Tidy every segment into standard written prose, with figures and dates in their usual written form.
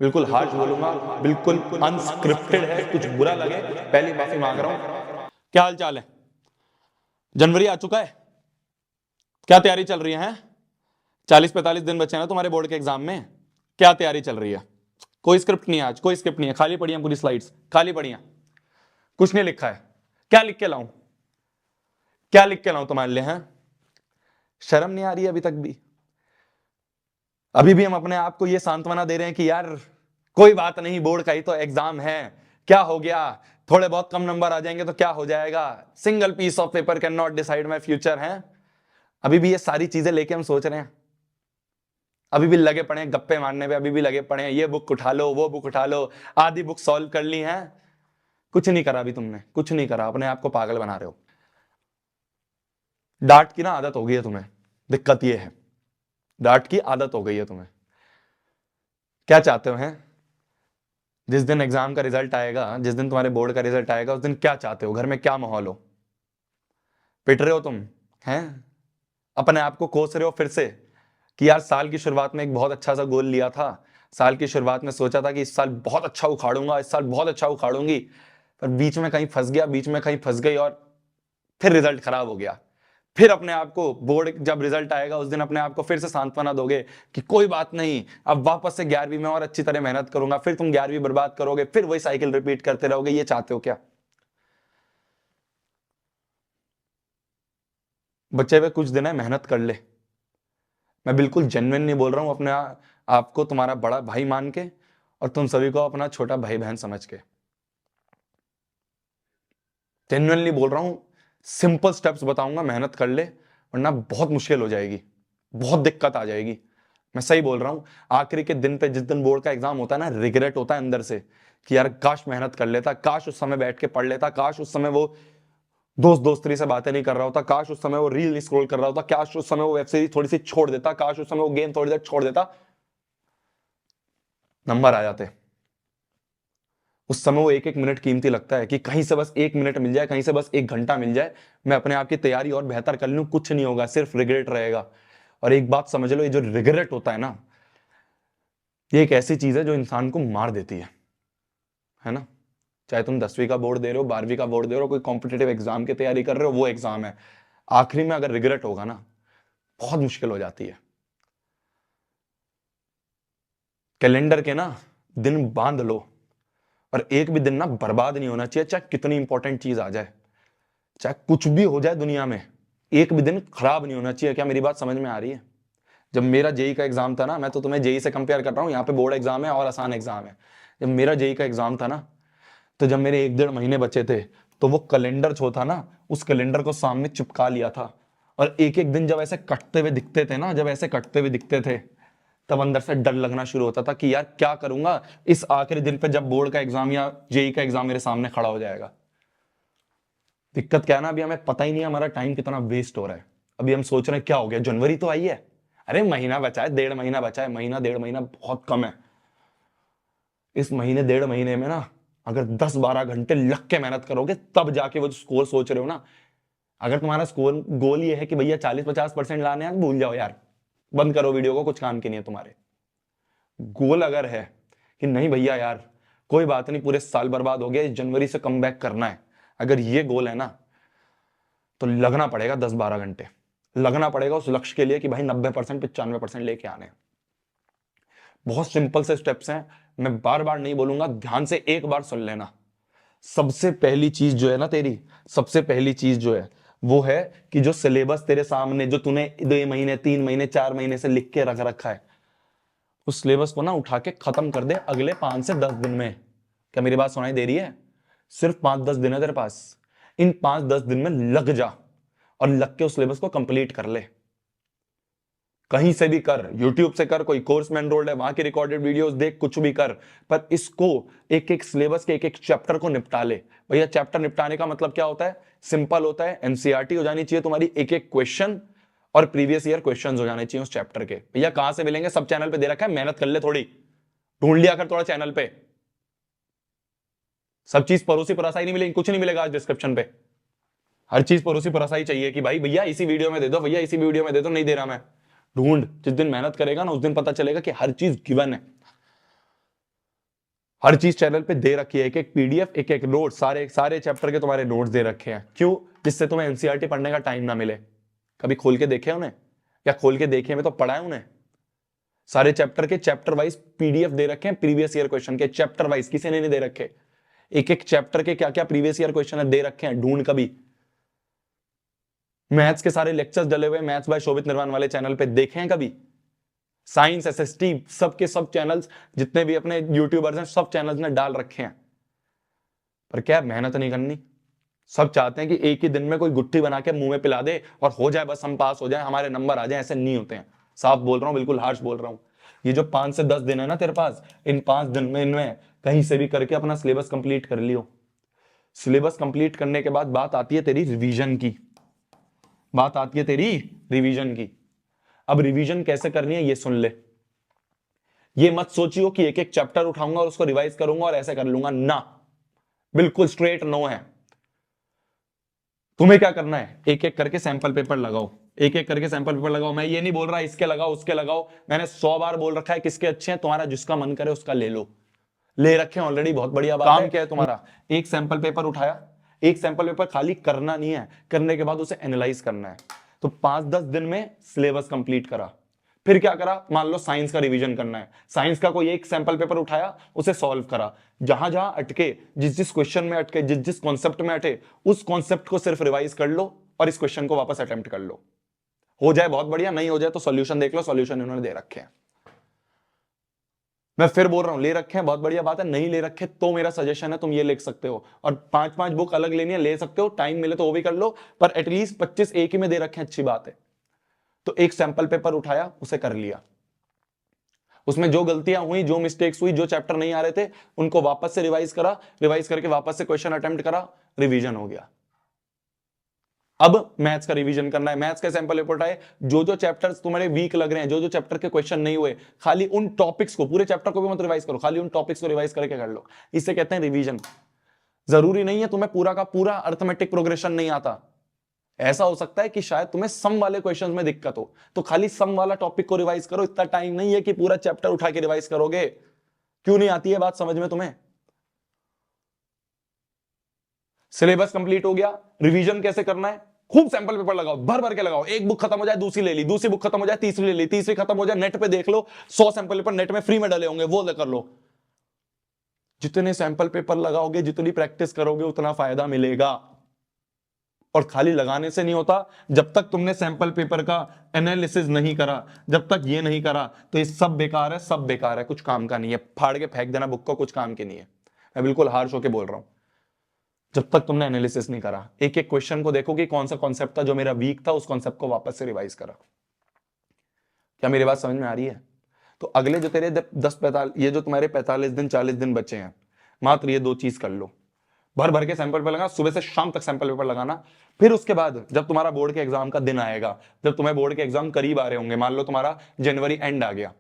बिल्कुल हार्श बोलूंगा, बिल्कुल अनस्क्रिप्टेड है, कुछ बुरा लगे पहली माफी मांग रहा हूं। क्या हाल चाल है? जनवरी आ चुका है, क्या तैयारी चल रही है? 40-45 दिन बचे हैं ना तुम्हारे बोर्ड के एग्जाम में, क्या तैयारी चल रही है? कोई स्क्रिप्ट नहीं है आज, कोई स्क्रिप्ट नहीं है, खाली पड़ी हैं पूरी स्लाइड्स, खाली पड़ी हैं, कुछ नहीं लिखा है। क्या लिख के लाऊं, क्या लिख के लाऊं तुम्हारे लिए? हैं, शर्म नहीं आ रही है अभी तक भी? अभी भी हम अपने आप को ये सांत्वना दे रहे हैं कि यार कोई बात नहीं, बोर्ड का ही तो एग्जाम है, क्या हो गया, थोड़े बहुत कम नंबर आ जाएंगे तो क्या हो जाएगा, single piece of paper can not decide my future है। अभी भी ये सारी चीजें लेके हम सोच रहे हैं, अभी भी लगे पड़े हैं गप्पे मारने पे, अभी भी लगे पड़े हैं ये बुक उठा लो वो बुक उठा लो, आधी बुक सॉल्व कर ली है। कुछ नहीं करा अभी तुमने, कुछ नहीं करा, अपने आप को पागल बना रहे हो। डांट की ना आदत हो गई है तुम्हें, दिक्कत ये है, डांट की आदत हो गई है तुम्हें। क्या चाहते हो? हैं, जिस दिन एग्जाम का रिजल्ट आएगा, जिस दिन तुम्हारे बोर्ड का रिजल्ट आएगा, उस दिन क्या चाहते हो? घर में क्या माहौल हो? पिट रहे हो तुम? हैं, अपने आप को कोस रहे हो फिर से कि यार साल की शुरुआत में एक बहुत अच्छा सा गोल लिया था, साल की शुरुआत में सोचा था कि इस साल बहुत अच्छा उखाड़ूंगा, इस साल बहुत अच्छा उखाड़ूंगी, पर बीच में कहीं फंस गया, बीच में कहीं फंस गई और फिर रिजल्ट खराब हो गया। फिर अपने आप को, बोर्ड जब रिजल्ट आएगा उस दिन अपने आप को फिर से सांत्वना दोगे कि कोई बात नहीं, अब वापस से 11वीं में और अच्छी तरह मेहनत करूंगा, फिर तुम 11वीं बर्बाद करोगे, फिर वही साइकिल रिपीट करते रहोगे। ये चाहते हो क्या? बच्चे हुए कुछ दिन है, मेहनत कर ले। मैं बिल्कुल जेन्युइन नहीं बोल रहा हूं, अपने आपको तुम्हारा बड़ा भाई मान के और तुम सभी को अपना छोटा भाई बहन समझ के जेन्युइनली बोल रहा हूं। सिंपल स्टेप्स बताऊंगा, मेहनत कर ले, वरना बहुत मुश्किल हो जाएगी, बहुत दिक्कत आ जाएगी। मैं सही बोल रहा हूं। आखिरी के दिन पे, जिस दिन बोर्ड का एग्जाम होता है ना, रिग्रेट होता है अंदर से कि यार काश मेहनत कर लेता, काश उस समय बैठ के पढ़ लेता, काश उस समय वो दोस्ती से बातें नहीं कर रहा होता, काश उस समय वो रील स्क्रॉल कर रहा होता, काश उस समय वो वेब सीरीज थोड़ी सी छोड़ देता, काश उस समय वो गेम थोड़ी देर छोड़ देता, नंबर आ जाते। उस समय वो एक एक मिनट कीमती लगता है कि कहीं से बस 1 मिनट मिल जाए, कहीं से बस 1 घंटा मिल जाए, मैं अपने आप की तैयारी और बेहतर कर लूं। कुछ नहीं होगा, सिर्फ रिग्रेट रहेगा। और एक बात समझ लो, ये जो रिग्रेट होता है ना, ये एक ऐसी चीज है जो इंसान को मार देती है ना। चाहे तुम 10वीं का बोर्ड दे रहे हो, 12वीं का बोर्ड दे रहे हो, कोई कॉम्पिटेटिव एग्जाम की तैयारी कर रहे हो, वो एग्जाम है, आखिरी में अगर रिग्रेट होगा ना, बहुत मुश्किल हो जाती है। कैलेंडर के ना दिन बांध लो, और एक भी दिन ना बर्बाद नहीं होना चाहिए, चाहे कितनी इंपॉर्टेंट चीज आ जाए, चाहे कुछ भी हो जाए दुनिया में, एक भी दिन खराब नहीं होना चाहिए। क्या मेरी बात समझ में आ रही है? जब मेरा जेई का एग्जाम था ना, मैं तो तुम्हें जेई से कंपेयर कर रहा हूँ, यहाँ पे बोर्ड एग्जाम है और आसान एग्जाम है। जब मेरा जेई का एग्जाम था ना, तो जब मेरे 1-1.5 महीने बचे थे, तो वो कैलेंडर जो था ना, उस कैलेंडर को सामने चिपका लिया था, और एक एक दिन जब ऐसे कटते हुए दिखते थे ना, जब ऐसे कटते हुए दिखते थे, तब अंदर से डर लगना शुरू होता था कि यार क्या करूंगा इस आखिरी दिन पे, जब बोर्ड का एग्जाम या जेई का एग्जाम मेरे सामने खड़ा हो जाएगा। दिक्कत क्या है ना, अभी हमें पता ही नहीं हमारा टाइम कितना वेस्ट हो रहा है। अभी हम सोच रहे हैं क्या हो गया, जनवरी तो आई है, अरे महीना बचा है, 1.5 महीना बचा है, महीना 1.5 महीना बहुत कम है। इस महीने 1.5 महीने में ना, अगर 10-12 घंटे लग के मेहनत करोगे, तब जाके वो जो स्कोर सोच रहे हो ना, अगर तुम्हारा स्कोर गोल ये है कि भैया 40-50% लाने हैं, भूल जाओ यार, बंद करो वीडियो को, कुछ काम की नहीं है तुम्हारे। गोल अगर है कि नहीं भैया यार कोई बात नहीं, पूरे साल बर्बाद हो गया, इस जनवरी से कम बैक करना है, अगर ये गोल है ना, तो लगना पड़ेगा 10-12 घंटे, लगना पड़ेगा उस लक्ष्य के लिए कि भाई 90% 95% लेके आने। बहुत सिंपल से स्टेप्स हैं, मैं बार बार नहीं बोलूंगा, ध्यान से एक बार सुन लेना। सबसे पहली चीज जो है ना तेरी, सबसे पहली चीज जो है वो है कि जो सिलेबस तेरे सामने, जो तूने 2 महीने 3 महीने 4 महीने से लिख के रख रखा है, उस सिलेबस को ना उठा के खत्म कर दे अगले 5 से 10 दिन में। क्या मेरी बात सुनाई दे रही है? सिर्फ 5-10 दिन है तेरे पास, इन 5-10 दिन में लग जा और लग के उस सिलेबस को कंप्लीट कर ले। कहीं से भी कर, यूट्यूब से कर, कोई कोर्स में एनरोल्ड है वहां की रिकॉर्डेड वीडियोस देख, कुछ भी कर, पर इसको एक एक सिलेबस के एक एक चैप्टर को निपटा ले। भैया चैप्टर निपटाने का मतलब क्या होता है? सिंपल होता है, एनसीईआरटी हो जानी चाहिए तुम्हारी, एक एक क्वेश्चन और प्रीवियस ईयर क्वेश्चन हो जाने चाहिए उस चैप्टर के। भैया कहां से मिलेंगे? सब चैनल पे दे रखा है, मेहनत कर ले थोड़ी, ढूंढ लिया कर थोड़ा चैनल पे। सब चीज परोसी परासाई नहीं मिलेगी, कुछ नहीं मिलेगा आज डिस्क्रिप्शन पे, हर चीज परोसी परासाई चाहिए कि भाई भैया इसी वीडियो में दे दो, भैया इसी वीडियो में दे दो, नहीं दे रहा मैं। ढूंढ, जिस दिन मेहनत करेगा ना, उस दिन पता चलेगा कि हर चीज गिवन है। हर चीज चैनल पे दे रखी है, एक एक पीडीएफ, एक एक नोट, सारे सारे चैप्टर के तुम्हारे नोट्स दे रखे हैं। क्यों? जिससे तुम्हें एनसीईआरटी पढ़ने का टाइम ना मिले। कभी खोल के देखे उन्हें, या खोल के देखे में तो पढ़ा है उन्हें? सारे चैप्टर के चैप्टर वाइज पीडीएफ दे रखे हैं, प्रीवियस ईयर क्वेश्चन के चैप्टर वाइज, किसी ने नहीं दे रखे। एक एक चैप्टर के क्या क्या प्रीवियस ईयर क्वेश्चन दे रखे हैं, ढूंढ कभी। मैथ्स के सारे लेक्चर्स डले हुए मैथ्स बाय शोभित निर्वाण वाले चैनल पे देखे हैं कभी? साइंस, एसएसटी, सबके सब चैनल्स, जितने भी अपने यूट्यूबर्स हैं, सब चैनल्स ने डाल रखे हैं। पर क्या मेहनत नहीं करनी। सब चाहते हैं कि एक ही दिन में कोई गुट्ठी बना के मुंह में पिला दे और हो जाए, बस हम पास हो जाए, हमारे नंबर आ जाए। ऐसे नहीं होते हैं। साफ बोल रहा हूं, बिल्कुल हार्श बोल रहा हूं। ये जो 5 से 10 दिन है ना तेरे पास, इन 5 दिन में इनमें कहीं से भी करके अपना सिलेबस कंप्लीट कर लियो। सिलेबस कंप्लीट करने के बाद बात आती है तेरी रिवीजन की। बात आती है तेरी रिवीजन की। अब रिवीजन कैसे करनी है ये सुन ले। ये मत सोचियो कि एक एक चैप्टर उठाऊंगा और उसको रिवाइज करूंगा और ऐसे कर लूंगा ना, बिल्कुल स्ट्रेट नो है। तुम्हें क्या करना है, एक एक करके सैंपल पेपर लगाओ, एक एक करके सैंपल पेपर लगाओ। मैं ये नहीं बोल रहा इसके लगाओ उसके लगाओ, मैंने 100 बार बोल रखा है किसके अच्छे हैं, तुम्हारा जिसका मन करे उसका ले लो। ले रखे हैं ऑलरेडी, बहुत बढ़िया बात है। काम क्या है तुम्हारा? एक सैंपल पेपर उठाया, एक सैंपल पेपर खाली करना नहीं है, करने के बाद उसे एनालाइज करना है। तो 5-10 दिन में सिलेबस कंप्लीट करा। फिर क्या करा, मान लो साइंस का रिवीजन करना है, साइंस का कोई एक सैंपल पेपर उठाया, उसे सॉल्व करा। जहां जहां अटके, जिस जिस क्वेश्चन में अटके, जिस जिस कॉन्सेप्ट में अटके, उस कॉन्सेप्ट को सिर्फ रिवाइज कर लो और इस क्वेश्चन को वापस अटेम्प्ट कर लो। हो जाए बहुत बढ़िया, नहीं हो जाए तो सॉल्यूशन देख लो, सॉल्यूशन इन्होंने दे रखे हैं। मैं फिर बोल रहा हूं, ले रखे हैं बहुत बढ़िया बात है, नहीं ले रखे तो मेरा सजेशन है तुम ये लिख सकते हो। और 5-5 बुक अलग लेनी है, ले सकते हो, टाइम मिले तो वो भी कर लो, पर एटलीस्ट 25 एक ही में दे रखे हैं, अच्छी बात है। तो एक सैंपल पेपर उठाया, उसे कर लिया, उसमें जो गलतियां हुई, जो मिस्टेक्स हुई, जो चैप्टर नहीं आ रहे थे, उनको वापस से रिवाइज करा, रिवाइज करके वापस से क्वेश्चन अटेम्प्ट करा, रिवीजन हो गया। अब मैथ्स का रिवीजन करना है, मैथ्स का सैंपल पेपर उठाए, जो जो चैप्टर्स तुम्हारे वीक लग रहे हैं, जो जो चैप्टर के क्वेश्चन नहीं हुए, खाली उन टॉपिक्स को, पूरे चैप्टर को भी मत रिवाइज करो, खाली उन टॉपिक्स को रिवाइज करके कर लो। इसे कहते हैं रिवीजन। जरूरी नहीं है तुम्हें पूरा का पूरा अर्थमेटिक प्रोग्रेशन नहीं आता। ऐसा हो सकता है कि शायद तुम्हें सम वाले क्वेश्चंस में दिक्कत हो, तो खाली सम वाला टॉपिक को रिवाइज करो। इतना टाइम नहीं है कि पूरा चैप्टर उठा के रिवाइज करोगे। क्यों नहीं आती है बात समझ में तुम्हें? सिलेबस कंप्लीट हो गया, रिवीजन कैसे करना है, खूब सैंपल पेपर लगाओ, भर भर के लगाओ। एक बुक खत्म हो जाए दूसरी ले ली, दूसरी बुक खत्म हो जाए तीसरी ले ली, तीसरी खत्म हो जाए नेट पे देख लो, 100 सैंपल पेपर नेट में फ्री में डले होंगे, वो कर लो। जितने सैंपल पेपर लगाओगे, जितनी प्रैक्टिस करोगे, उतना फायदा मिलेगा। और खाली लगाने से नहीं होता, जब तक तुमने सैंपल पेपर का एनालिसिस नहीं करा, जब तक ये नहीं करा, तो ये सब बेकार है, सब बेकार है, कुछ काम का नहीं है। फाड़ के फेंक देना बुक को, कुछ काम की नहीं है। मैं बिल्कुल हार्श होके बोल रहा हूं। जब तक तुमने एनालिसिस नहीं करा, एक एक क्वेश्चन को देखो कि कौन सा कॉन्सेप्ट था जो मेरा वीक था, उस कॉन्सेप्ट को वापस से रिवाइज करा। क्या मेरी बात समझ में आ रही है? तो अगले जो तेरे 10-45, ये जो तुम्हारे 45 दिन 40 दिन बचे हैं, मात्र ये 2 चीज कर लो। भर भर के सैंपल पेपर लगाना, सुबह से शाम तक सैंपल पेपर लगाना। फिर उसके बाद जब तुम्हारा बोर्ड के एग्जाम का दिन आएगा, जब तुम्हें बोर्ड के एग्जाम करीब आ रहे होंगे, मान लो तुम्हारा जनवरी एंड आ गया,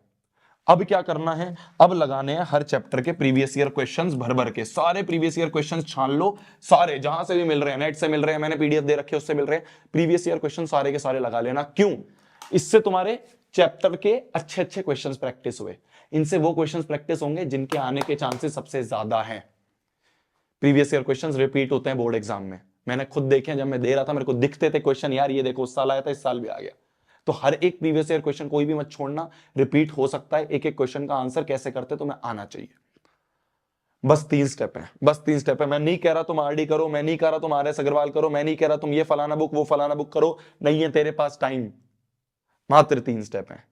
अब क्या करना है, अब लगाने हैं हर चैप्टर के प्रीवियस ईयर क्वेश्चंस भर भर के। सारे प्रीवियस ईयर क्वेश्चंस छान लो, सारे जहां से भी मिल रहे हैं, नेट से मिल रहे हैं, मैंने पीडीएफ दे रखे उससे मिल रहे हैं, प्रीवियस ईयर क्वेश्चन सारे के सारे लगा लेना। क्यों? इससे तुम्हारे चैप्टर के अच्छे अच्छे क्वेश्चंस प्रैक्टिस हुए। इनसे वो क्वेश्चंस प्रैक्टिस होंगे जिनके आने के चांसेस सबसे ज्यादा हैं। प्रीवियस ईयर क्वेश्चंस रिपीट होते हैं बोर्ड एग्जाम में, मैंने खुद देखे हैं, जब मैं दे रहा था मेरे को दिखते थे क्वेश्चन, यार ये देखो उस साल आया था, इस साल भी आ गया। तो हर एक प्रीवियस ईयर क्वेश्चन कोई भी मत छोड़ना, रिपीट हो सकता है। एक एक क्वेश्चन का आंसर कैसे करते तुम्हें आना चाहिए। बस 3 स्टेप है, बस 3 स्टेप है। मैं नहीं कह रहा तुम आरडी करो, मैं नहीं कह रहा तुम आरएस अग्रवाल करो, मैं नहीं कह रहा तुम ये फलाना बुक वो फलाना बुक करो, नहीं है तेरे पास टाइम। मात्र 3 स्टेप है।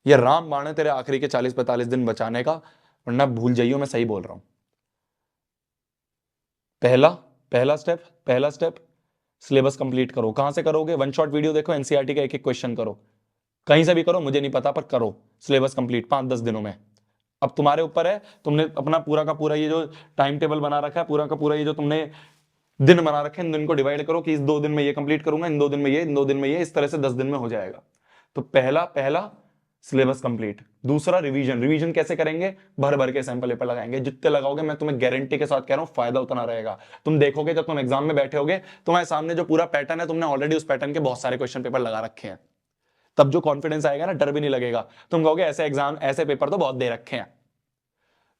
ये राम बाण है तेरे आखिरी के 40-45 दिन बचाने का, वरना भूल जाइयो मैं सही बोल रहा हूं। पहला स्टेप सिलेबस कंप्लीट करो। कहां से करोगे? वन शॉट वीडियो देखो, एनसीईआरटी का एक एक क्वेश्चन करो, कहीं से भी करो, मुझे नहीं पता, पर करो सिलेबस कंप्लीट 5-10 दिनों में। अब तुम्हारे ऊपर है, तुमने अपना पूरा का पूरा ये जो टाइम टेबल बना रखा है, पूरा का पूरा ये जो तुमने दिन बना रखे हैं, इन दिन को डिवाइड करो कि इस 2 दिन में ये कंप्लीट करूंगा, इन 2 दिन में ये, इन 2 दिन में ये, इस तरह से 10 दिन में हो जाएगा। तो पहला सिलेबस कंप्लीट। दूसरा रिवीजन कैसे करेंगे? भर भर के सैंपल पेपर लगाएंगे, जितने लगाओगे मैं तुम्हें गारंटी के साथ कह रहा हूं फायदा उतना रहेगा। तुम देखोगे जब तुम एग्जाम में बैठे होगे, तुम्हारे सामने जो पूरा पैटर्न है, तुमने ऑलरेडी उस पैटर्न के बहुत सारे क्वेश्चन पेपर लगा रखे हैं। तब जो कॉन्फिडेंस आएगा ना, डर भी नहीं लगेगा, तुम कहोगे ऐसे एग्जाम ऐसे पेपर तो बहुत दे रखे हैं।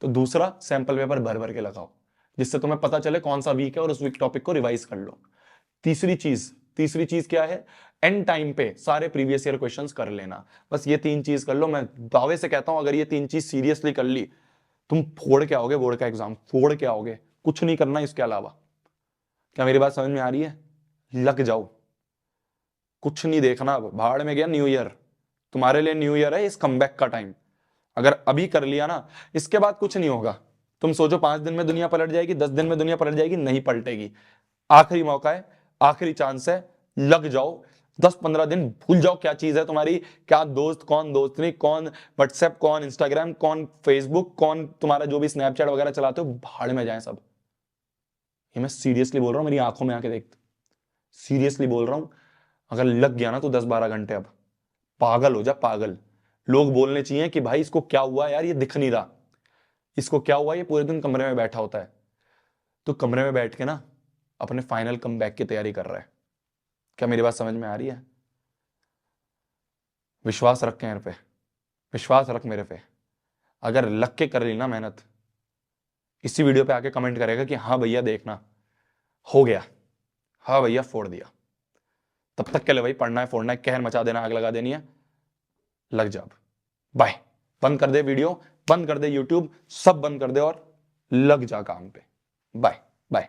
तो दूसरा, सैंपल पेपर भर भर के लगाओ, जिससे तुम्हें पता चले कौन सा वीक है और उस वीक टॉपिक को रिवाइज कर लो। तीसरी चीज क्या है, एंड टाइम पे सारे प्रीवियस ईयर क्वेश्चंस कर लेना। बस ये 3 चीज कर लो। मैं दावे से कहता हूं, अगर ये 3 चीज सीरियसली कर ली, तुम फोड़ के आओगे बोर्ड का एग्जाम, फोड़ के आओगे। कुछ नहीं करना इसके अलावा। क्या मेरी बात समझ में आ रही है? लग जाओ, कुछ नहीं देखना। अब भाड़ में गया न्यू ईयर, तुम्हारे लिए न्यू ईयर है, इस कमबैक का टाइम। अगर अभी कर लिया ना, इसके बाद कुछ नहीं होगा। तुम सोचो 5 दिन में दुनिया पलट जाएगी, 10 दिन में दुनिया पलट जाएगी, नहीं पलटेगी। आखिरी मौका है, आखिरी चांस है, लग जाओ। 10-15 दिन भूल जाओ क्या चीज है तुम्हारी, क्या दोस्त, कौन दोस्त नहीं, कौन व्हाट्सएप, कौन इंस्टाग्राम, कौन फेसबुक, कौन तुम्हारा जो भी स्नैपचैट वगैरह चलाते हो, भाड़ में जाए सब। ये मैं सीरियसली बोल रहा हूं, मेरी आंखों में आके देख, सीरियसली बोल रहा हूं। अगर लग गया ना तो 10-12 घंटे, अब पागल हो जा, पागल। लोग बोलने चाहिए कि भाई इसको क्या हुआ यार, ये दिख नहीं रहा, इसको क्या हुआ, ये पूरे दिन कमरे में बैठा होता है। तो कमरे में बैठ के ना अपने फाइनल कमबैक की तैयारी कर रहा है। क्या मेरी बात समझ में आ रही है? विश्वास रख मेरे पे, विश्वास रख मेरे पे। अगर लग के कर ली ना मेहनत, इसी वीडियो पे आके कमेंट करेगा कि हाँ भैया देखना हो गया, हाँ भैया फोड़ दिया। तब तक के लिए भाई पढ़ना है, फोड़ना है, कहर मचा देना, आग लगा देनी है। लग जा। बाय। बंद कर दे वीडियो, बंद कर दे यूट्यूब, सब बंद कर दे और लग जा काम पे। Bye bye.